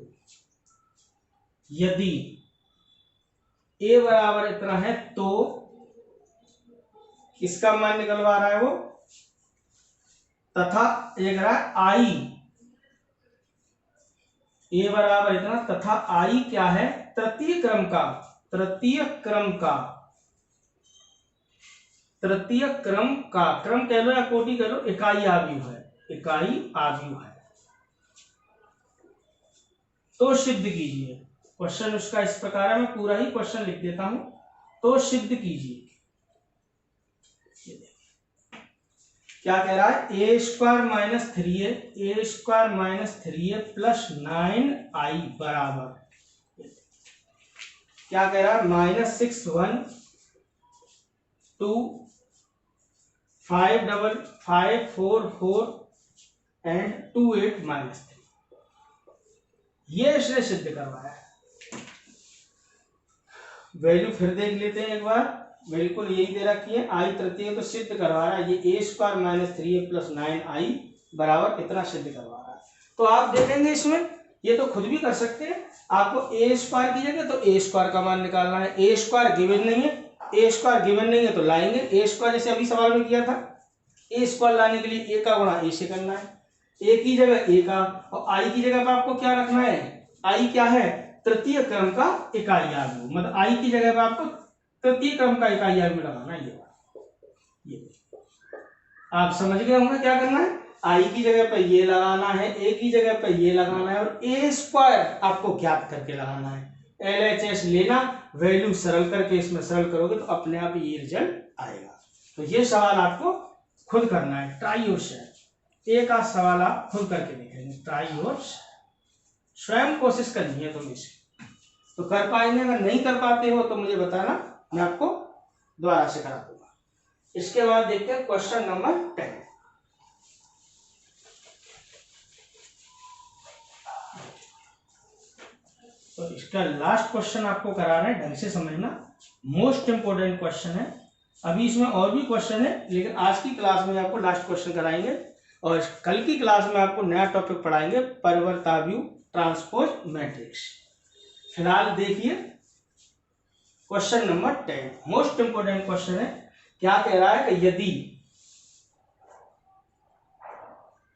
S1: यदि a बराबर इतना है तो किसका मान निकलवा रहा है वो, तथा एक रहा है i, a बराबर इतना तथा i क्या है, तृतीय क्रम का क्रम कह लो या कोटि कह लो, इकाई आव्यूह है। तो सिद्ध कीजिए, क्वेश्चन उसका इस प्रकार है, मैं पूरा ही क्वेश्चन लिख देता हूं। तो सिद्ध कीजिए, क्या कह रहा है, a² - 3a प्लस 9i बराबर, क्या कह रहा है, -6 1 2 5 5 4 4 एंड 2 8 -3, ये इसने सिद्ध करवाया है। वैल्यू फिर देख लेते हैं एक बार, बिल्कुल यही दे रखी है, आई तृतीय तो सिद्ध करवा रहा है, ये a² - 3a प्लस 9i बराबर इतना सिद्ध करवा रहा है। तो आप देखेंगे इसमें, ये तो खुद भी कर सकते हैं, आपको a² की जगह तो a² का मान निकालना है, a² गिवन नहीं है तो लाएंगे a², जैसे अभी सवाल में किया था, a² लाने के लिए a का गुणा a से करना है, a की जगह a का, और i की जगह पर आपको क्या रखना है, i क्या है, तृतीय क्रम का इकाई आव्यूह, मतलब i की जगह पर आपको तृतीय क्रम का इकाई आव्यूह लगाना है। ये आप समझ गए होंगे क्या करना है, i की जगह पर ये लगाना है, a की जगह पर ये लगाना है, और a² आपको ज्ञात करके लगाना है। LHS लेना, वैल्यू सरल करके इसमें सरल करोगे तो अपने आप ये रिजल्ट आएगा। तो ये सवाल आपको खुद करना है, ट्राई योरसेल्फ, एक आध सवाल आप खुद करके देखेंगे, ट्राई योरसेल्फ, स्वयं कोशिश करनी है तुम इसे, तो कर पाएंगे। अगर नहीं कर पाते हो तो मुझे बताना, मैं आपको दोबारा से करा दूंगा। इसके बाद देखते हैं क्वेश्चन नंबर 10। तो इसका लास्ट क्वेश्चन आपको करा रहे हैं, ढंग से समझना, मोस्ट इंपोर्टेंट क्वेश्चन है। अभी इसमें और भी क्वेश्चन है, लेकिन आज की क्लास में आपको लास्ट क्वेश्चन कराएंगे, और कल की क्लास में आपको नया टॉपिक पढ़ाएंगे, परिवर्ताव्यूह ट्रांसपोज मैट्रिक्स। फिलहाल देखिए question number 10, most important question है। क्या कह रहा है कि यदि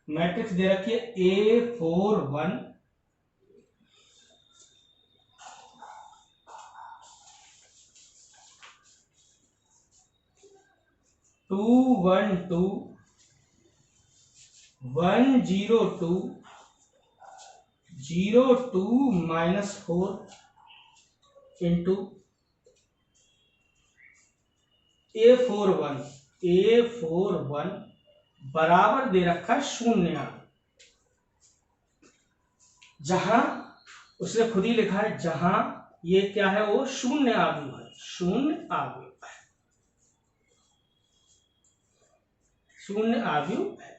S1: मैट्रिक्स दे रखी है A4 1 2 1 2 1 0 2 0 2 -4 इंटू A4 1 बराबर दे रखा है 0, जहां उसने खुद ही लिखा है, जहां ये क्या है, वो शून्य आव्यूह है, शून्य आव्यूह है।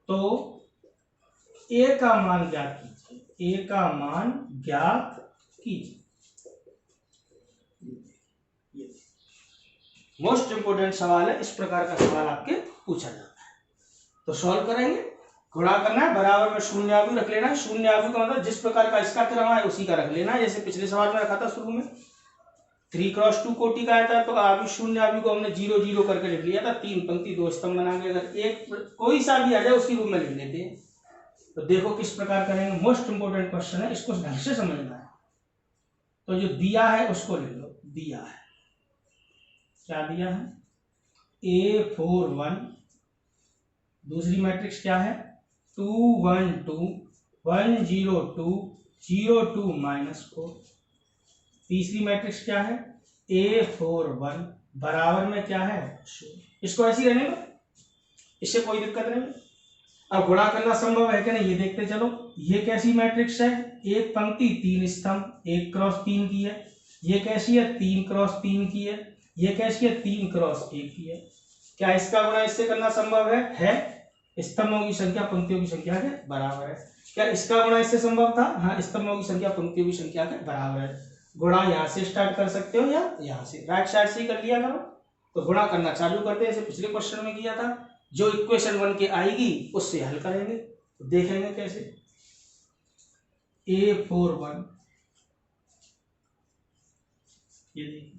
S1: तो a का मान ज्ञात कीजिए, मोस्ट इंपोर्टेंट सवाल है, इस प्रकार का सवाल आपके पूछा जाता है। तो सॉल्व करेंगे, गुणा करना है, बराबर में शून्य आव्यूह रख लेना है। शून्य आव्यूह का मतलब जिस प्रकार का इसका क्रम है उसी का रख लेना है, जैसे पिछले सवाल में रखा था शुरू में। 3x2 कोटि का आया था तो आव्यूह शून्य आव्यूह को हमने 0 0 करके लिख लिया था, 3 पंक्ति 2 स्तंभ बना के। अगर एक कोई सा भी आ जाए उसी रूप में लिख लेते हैं। तो देखो किस प्रकार करेंगे, मोस्ट इंपोर्टेंट क्वेश्चन है, इसको ढंग से समझना है। तो जो दिया है उसको लिख लो, दिया है, क्या दिया है, A4 1, दूसरी मैट्रिक्स क्या है 2 1 2 1 0 2 0 2 -4, तीसरी मैट्रिक्स क्या है A4 1 बराबर में क्या है 0। इसको ऐसे ही रहने दो, इससे कोई दिक्कत नहीं। अब गुणा करना संभव है कि नहीं ये देखते चलो। ये कैसी मैट्रिक्स है, एक पंक्ति 3 स्तंभ, 1 क्रॉस 3 की है। ये कैसी है, 3 क्रॉस 3 की है। ये कैसी है, 3 क्रॉस 1 की है। क्या इसका गुणा इससे करना संभव है? स्तंभों की संख्या पंक्तियों की संख्या के बराबर है। क्या इसका गुणा इससे संभव था? हाँ, स्तंभों की संख्या पंक्तियों की संख्या के बराबर है। गुणा यहाँ से स्टार्ट कर सकते हो या यहाँ से, राइट साइड से ही कर लिया करो। तो गुणा करना चालू करते हैं, जैसे पिछले क्वेश्चन में किया था। जो इक्वेशन बन के आएगी उससे हल करेंगे, तो देखेंगे कैसे। A4 1, ये देखिए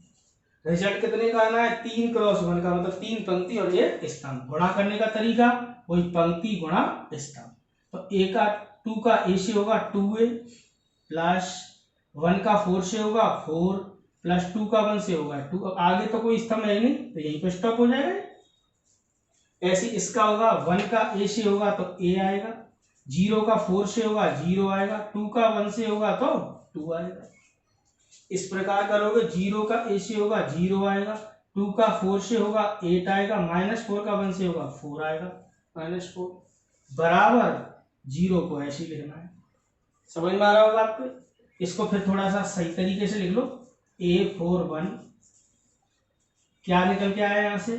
S1: रिजल्ट कितने का आना है, 3 क्रॉस 1 का मतलब 3 पंक्ति और 1 स्तंभ। गुणा करने का तरीका वही, पंक्ति गुणा स्तंभ। तो A का 2 का A से होगा 2A प्लस 1 का 4 से होगा 4 प्लस 2 का 1 से होगा 2। अब आगे तो कोई स्तंभ है नहीं तो यहीं पे स्टॉप हो जाएगा। ऐसे इसका होगा 1 का A से होगा तो A आएगा, 0 का 4 से होगा 0 आएगा, 2 का 1 से होगा तो 2 आएगा। इस प्रकार करोगे, 0 का A से होगा 0 आएगा, 2 का 4 से होगा 8 आएगा, -4 का 1 से होगा 4 आएगा, -4 बराबर 0 को ऐसे ही लिखना है। समझ में आ रहा होगा आपको। इसको फिर थोड़ा सा सही तरीके से लिख लो। A4 1 क्या निकल के आया यहाँ से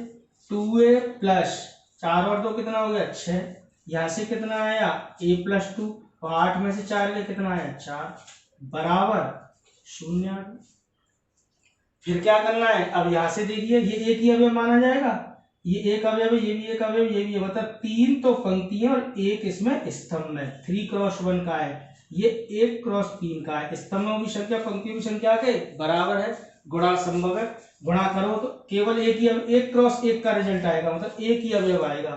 S1: 2A प्लस 4 और 2 कितना हो गया 6, यहाँ से कितना आया A प्लस 2 और 8 में से 4 के कितना आया 4 बराबर 0। फिर क्या करना है, अब यहाँ से देखिए ये एक ही अवयव माना जाएगा, ये एक अवयव है, ये भी एक अवयव, ये भी है, मतलब 3 तो पंक्तियां और 1 इसमें स्तंभ है। 3 क्रॉस 1 का है, ये 1 क्रॉस 3 का है। स्तंभों की संख्या पंक्तियों की संख्या के बराबर है, गुणा संभव है। गुणा करो तो केवल एक ही 1 क्रॉस 1 का रिजल्ट आएगा, मतलब एक ही अवयव आएगा।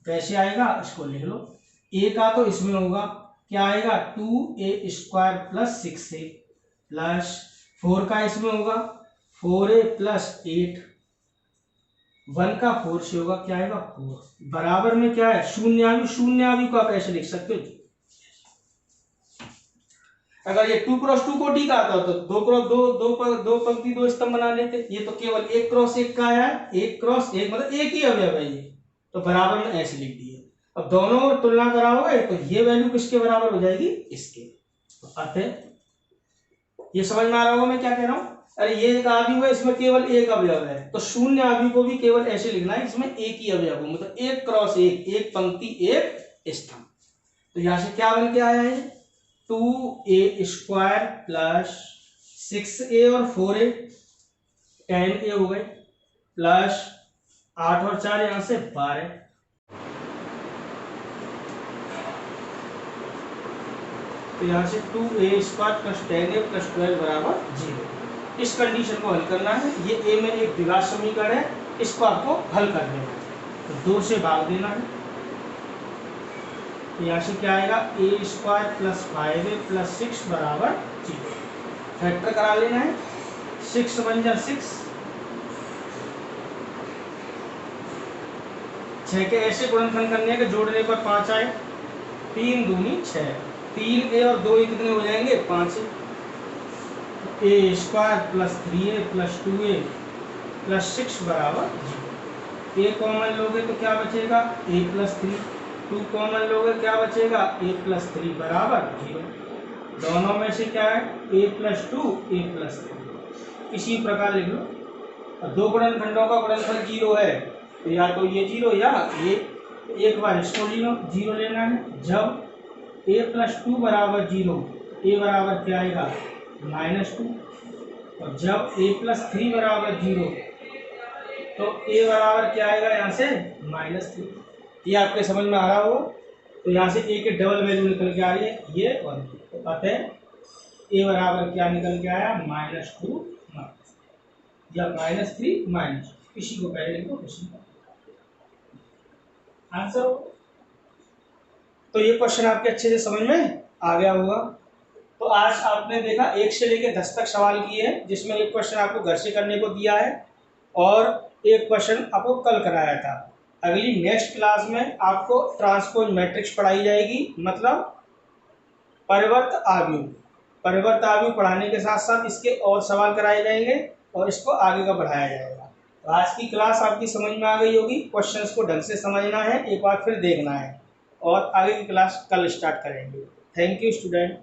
S1: कैसे आएगा इसको लिख लो। A का तो इसमें होगा क्या आएगा 2A² प्लस 6A प्लस 4 का इसमें होगा 4A प्लस 8, 1 का 4 से होगा क्या आएगा 4 बराबर में क्या है शून्यावी। शून्यावी को आप ऐसे लिख सकते हो। अगर ये 2 क्रॉस 2 कोटि का आता तो 2 क्रॉस 2 पंक्ति 2 स्तंभ बना लेते। ये तो केवल 1 क्रॉस 1 का आया है, 1 क्रॉस 1 मतलब एक ही अवयव है ये, तो बराबर में ऐसे लिख दिए। अब दोनों तुलना कराओगे तो ये वैल्यू किसके बराबर हो जाएगी, इसके। तो अतः ये समझ में आ रहा होगा मैं क्या कह रहा हूं। अरे ये एक आव्यूह है, इसमें केवल एक अवयव है, तो शून्य आव्यूह को भी केवल ऐसे लिखना है इसमें एक ही अवयव हो, मतलब 1 क्रॉस 1, एक पंक्ति एक स्तंभ। तो यहां से क्या बन के आया है 2A² प्लस 6A और 4A 10A हो गए, प्लस 8 और 4 यहां से 12, तो यहां से 2A² प्लस 10A प्लस 12 बराबर 0। इस कंडीशन को हल करना है। ये A में एक द्विघात समीकरण है, इसको आपको हल कर देना है। तो 2 से भाग देना है, तो यहाँ से क्या आएगा A² प्लस 5A प्लस 6 बराबर 0। फैक्टर करा लेना है, 6 1 जा 6, 6 के ऐसे गुणनखंड करने के जोड़ने पर 5 आए, 3 दूनी 6, 3A और 2A कितने हो जाएंगे 5। A² plus 3A plus 2A plus 6 बराबर 0। A कॉमन लोगे तो क्या बचेगा A प्लस 3, 2 कॉमन लोगे क्या बचेगा A प्लस 3 बराबर 0। दोनों में से क्या है A प्लस 2 A प्लस 3, इसी प्रकार लिख लो। दो गुणनखंडों का गुणनफल 0 है, तो या तो ये 0 या ये। एक बार इसको 0 लेना है। जब A प्लस 2 बराबर 0, A बराबर क्या आएगा -2, और जब A प्लस 3 बराबर 0, तो a बराबर क्या आएगा यहाँ से -3। ये आपके समझ में आ रहा हो। तो यहाँ से a के डबल वैल्यू निकल के आ रही है ये और ये। तो कहते हैं a बराबर क्या निकल के आया -2 या -3 किसी को पहले लिखो किसी को आंसर हो। तो ये क्वेश्चन आपके अच्छे से समझ में आ गया होगा। तो आज आपने देखा 1 से लेकर 10 तक सवाल किए हैं, जिसमें एक क्वेश्चन आपको घर से करने को दिया है और एक क्वेश्चन आपको कल कराया था। अगली नेक्स्ट क्लास में आपको ट्रांसपोज मैट्रिक्स पढ़ाई जाएगी, मतलब परिवर्त आव्यूह। परिवर्त आव्यूह पढ़ाने के साथ साथ इसके और सवाल कराए जाएंगे और इसको आगे का बढ़ाया जाएगा। तो आज की क्लास आपकी समझ में आ गई होगी। क्वेश्चंस को ढंग से समझना है, एक बार फिर देखना है और आगे की क्लास कल स्टार्ट करेंगे। Thank you student.